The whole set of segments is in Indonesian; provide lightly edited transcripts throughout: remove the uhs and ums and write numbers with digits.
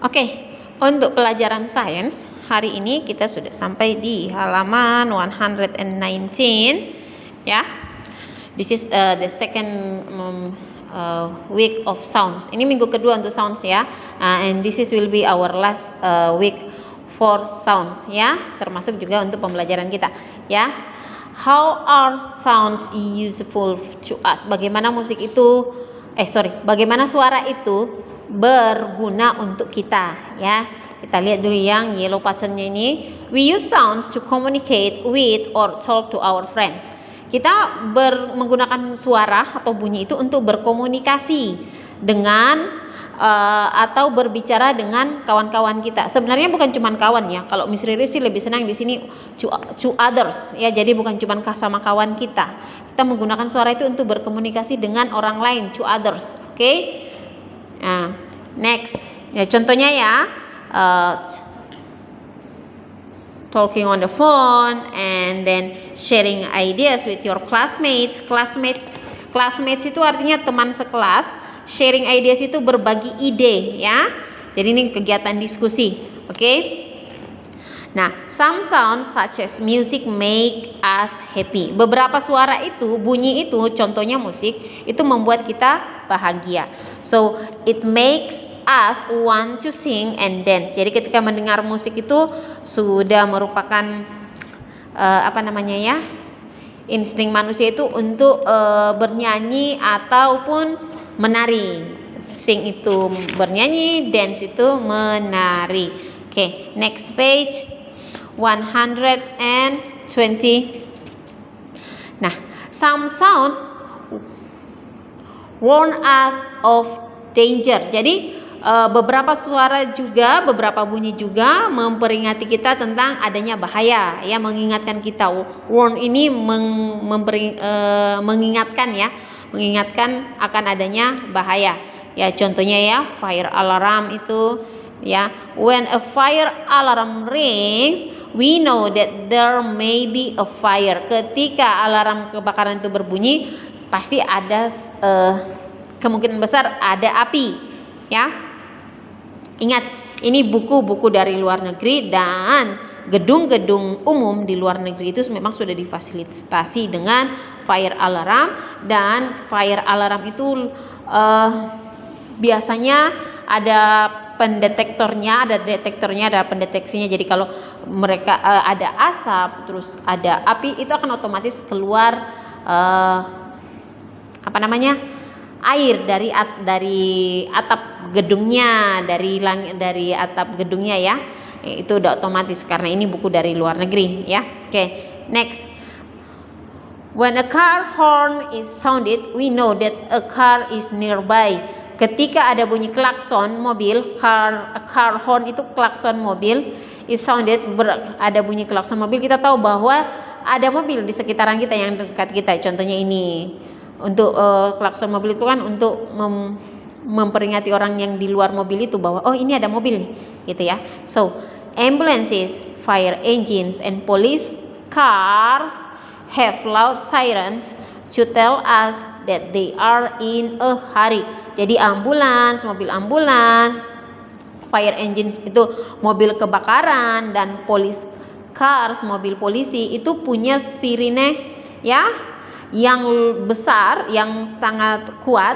Oke, untuk pelajaran sains hari ini kita sudah sampai di halaman 119 ya. This is the second week of sounds. Ini minggu kedua untuk sounds ya. And this is will be our last week for sounds ya, termasuk juga untuk pembelajaran kita ya. How are sounds useful to us? Bagaimana musik itu bagaimana suara itu berguna untuk kita ya. Kita lihat dulu yang yellow pattern-nya ini. We use sounds to communicate with or talk to our friends. Kita menggunakan suara atau bunyi itu untuk berkomunikasi dengan atau berbicara dengan kawan-kawan kita. Sebenarnya bukan cuma kawan ya. Kalau Miss Riri sih lebih senang di sini to others ya. Jadi bukan cuma sama kawan kita. Kita menggunakan suara itu untuk berkomunikasi dengan orang lain, to others. Oke? Nah, next. Ya contohnya ya, talking on the phone and then sharing ideas with your classmates. Classmates itu artinya teman sekelas. Sharing ideas itu berbagi ide ya. Jadi ini kegiatan diskusi. Oke? Nah, some sounds such as music make us happy. Beberapa suara itu, bunyi itu, contohnya musik, itu membuat kita bahagia. So, it makes us want to sing and dance. Jadi ketika mendengar musik itu sudah merupakan insting manusia itu untuk bernyanyi ataupun menari. Sing itu bernyanyi, dance itu menari. Oke, next page 120. Nah, some sounds warn us of danger. Jadi beberapa suara juga, beberapa bunyi juga memperingati kita tentang adanya bahaya ya, mengingatkan kita. Warn ini mengingatkan ya, mengingatkan akan adanya bahaya. Ya contohnya ya, fire alarm itu ya. When a fire alarm rings, we know that there may be a fire. Ketika alarm kebakaran itu berbunyi, pasti ada kemungkinan besar ada api ya. Ingat, ini buku-buku dari luar negeri dan gedung-gedung umum di luar negeri itu memang sudah difasilitasi dengan fire alarm. Dan fire alarm itu biasanya ada pendetektornya, ada pendeteksinya. Jadi kalau mereka ada asap terus ada api, itu akan otomatis keluar air dari atap gedungnya, dari atap gedungnya ya. Itu udah otomatis karena ini buku dari luar negeri ya. Oke, next. When a car horn is sounded, we know that a car is nearby. Ketika ada bunyi klakson mobil, car horn itu klakson mobil, is sounded, ada bunyi klakson mobil, kita tahu bahwa ada mobil di sekitaran kita yang dekat kita. Contohnya ini. Untuk klakson mobil itu kan untuk memperingati orang yang di luar mobil itu bahwa oh ini ada mobil nih, gitu ya. So, ambulances, fire engines, and police cars have loud sirens to tell us that they are in a hurry. Jadi ambulans, mobil ambulans, fire engines itu mobil kebakaran, dan police cars, mobil polisi itu punya sirine ya, yang besar, yang sangat kuat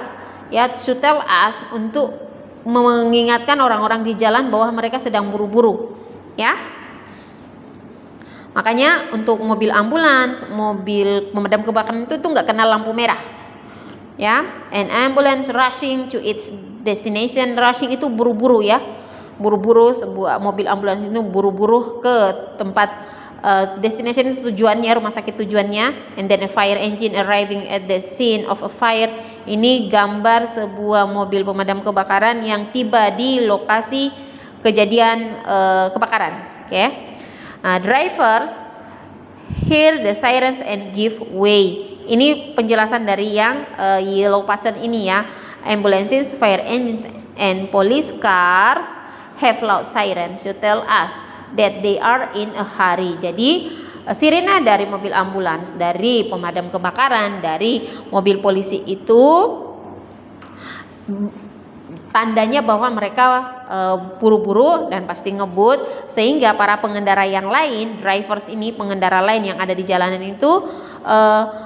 ya, to tell us, untuk mengingatkan orang-orang di jalan bahwa mereka sedang buru-buru ya. Makanya untuk mobil ambulans, mobil pemadam kebakaran itu tuh nggak kenal lampu merah ya. An ambulance rushing to its destination. Rushing itu buru-buru ya, buru-buru. Sebuah mobil ambulans itu buru-buru ke tempat destination itu tujuannya, rumah sakit tujuannya. And then a fire engine arriving at the scene of a fire. Ini gambar sebuah mobil pemadam kebakaran yang tiba di lokasi kejadian kebakaran. Oke. Drivers hear the sirens and give way. Ini penjelasan dari yang yellow pattern ini ya. Ambulances, fire engines, and police cars have loud sirens to tell us that they are in a hurry. Jadi sirena dari mobil ambulans, dari pemadam kebakaran, dari mobil polisi itu tandanya bahwa mereka buru-buru dan pasti ngebut, sehingga para pengendara yang lain, drivers ini, pengendara lain yang ada di jalanan itu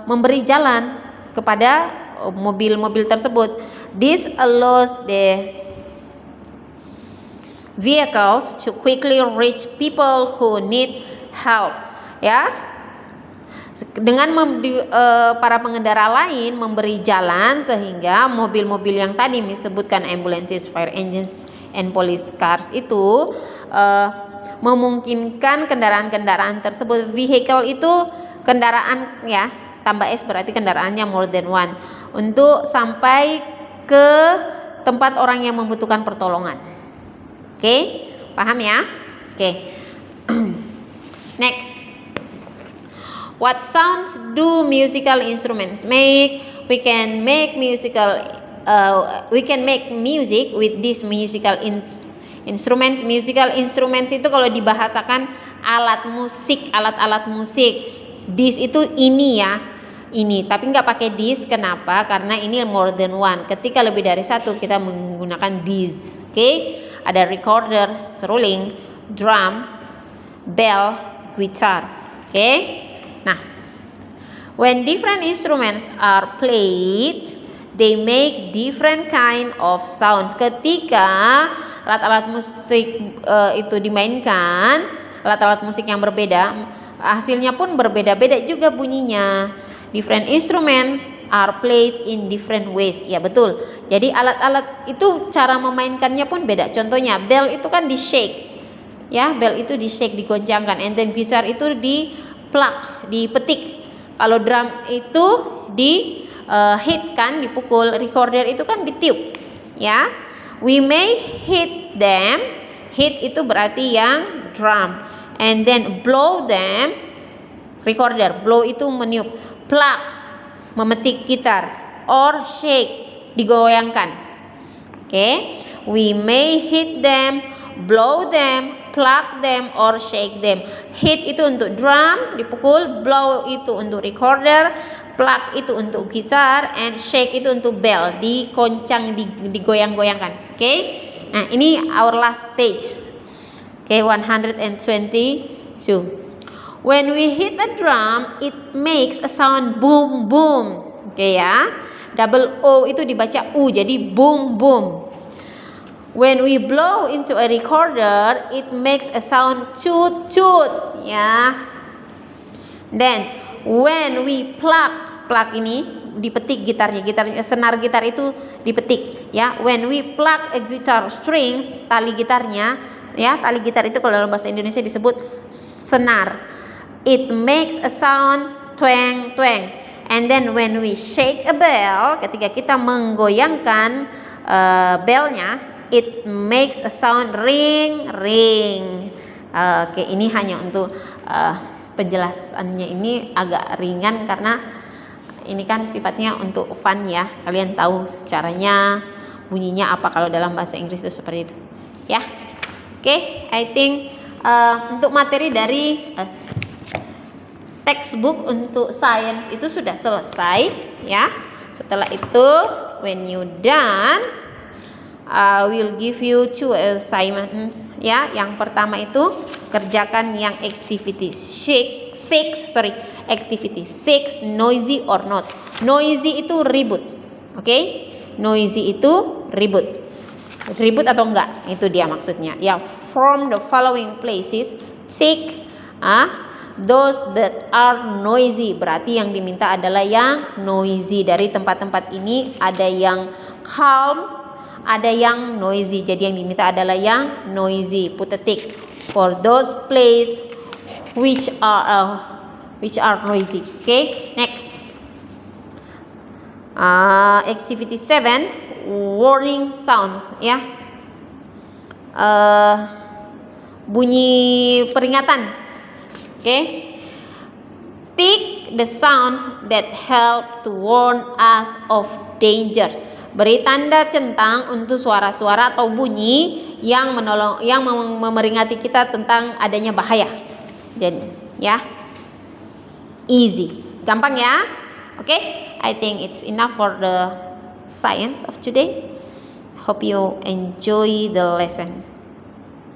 memberi jalan kepada mobil-mobil tersebut. This allows the vehicles to quickly reach people who need help. Ya, dengan para pengendara lain memberi jalan sehingga mobil-mobil yang tadi disebutkan ambulances, fire engines, and police cars itu memungkinkan kendaraan-kendaraan tersebut. Vehicle itu kendaraan ya, tambah S berarti kendaraannya more than one, untuk sampai ke tempat orang yang membutuhkan pertolongan. Oke, paham ya? Oke. Next. What sounds do musical instruments make? We can make music with these musical instruments. Musical instruments itu kalau dibahasakan alat musik, alat-alat musik. This itu ini ya, ini. Tapi nggak pakai this. Kenapa? Karena ini more than one. Ketika lebih dari satu kita menggunakan this. Oke? Ada recorder, seruling, drum, bell, guitar. Oke? Nah, when different instruments are played, they make different kind of sounds. Ketika alat-alat musik itu dimainkan, alat-alat musik yang berbeda, hasilnya pun berbeda-beda juga bunyinya. Different instruments are played in different ways. Ya betul. Jadi alat-alat itu cara memainkannya pun beda. Contohnya bell itu kan di shake, ya bell itu di shake, digoncangkan. And then guitar itu di plug, dipetik. Kalau drum itu di hit kan, dipukul. Recorder itu kan ditiup, ya. We may hit them. Hit itu berarti yang drum. And then blow them, recorder. Blow itu meniup. Plug, memetik gitar. Or shake, digoyangkan. Oke. We may hit them, blow them, plug them, or shake them. Hit itu untuk drum, dipukul. Blow itu untuk recorder. Plug itu untuk gitar. And shake itu untuk bell, dikoncang, digoyang-goyangkan. Oke. Nah, ini our last page. Oke, 122. When we hit a drum, it makes a sound boom boom. Oke ya. Double O itu dibaca U, jadi boom boom. When we blow into a recorder, it makes a sound toot toot, ya. Then when we plug ini dipetik gitarnya, senar gitar itu dipetik, ya. When we plug a guitar strings, tali gitarnya, ya, tali gitar itu kalau dalam bahasa Indonesia disebut senar. It makes a sound twang twang. And then when we shake a bell, ketika kita menggoyangkan belnya, it makes a sound ring ring. Oke, ini hanya untuk penjelasannya ini agak ringan karena ini kan sifatnya untuk fun ya. Kalian tahu caranya, bunyinya apa kalau dalam bahasa Inggris itu seperti itu, ya. Oke, I think untuk materi dari textbook untuk science itu sudah selesai, ya. Setelah itu, when you done, I will give you 2 assignments, ya. Yang pertama itu kerjakan yang activity 6, activity 6, noisy or not. Noisy itu ribut, oke? Noisy itu ribut. Ribut atau enggak? Itu dia maksudnya. Ya, from the following places, tick those that are noisy. Berarti yang diminta adalah yang noisy. Dari tempat-tempat ini ada yang calm, ada yang noisy. Jadi yang diminta adalah yang noisy. Put a tick for those places which are noisy. Okay, next. Activity 7, warning sounds, ya. Bunyi peringatan. Okay. Pick the sounds that help to warn us of danger. Beri tanda centang untuk suara-suara atau bunyi yang memeringati kita tentang adanya bahaya. Jadi, ya. Easy. Gampang ya? Oke. I think it's enough for the science of today. Hope you enjoy the lesson.